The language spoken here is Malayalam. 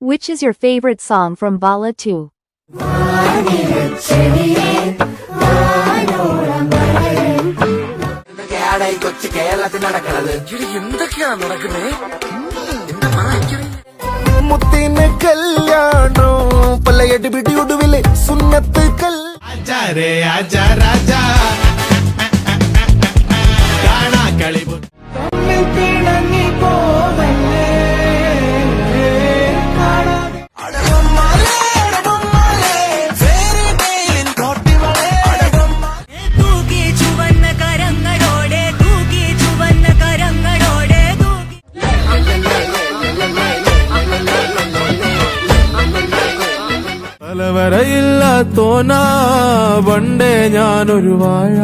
Which is your favorite song from Bala 2? മുത്തിനെ കല്യാണോ പല്ലയടി പിടിയൊടുവിലെ സുന്നത്ത് കൽ ആചാരേ ആചാ രാജാ കാണാ കളിപു തിളങ്ങി പോവല്ലേ തലവരയില്ലാത്തോനാ പണ്ടേ ഞാനൊരു വാഴ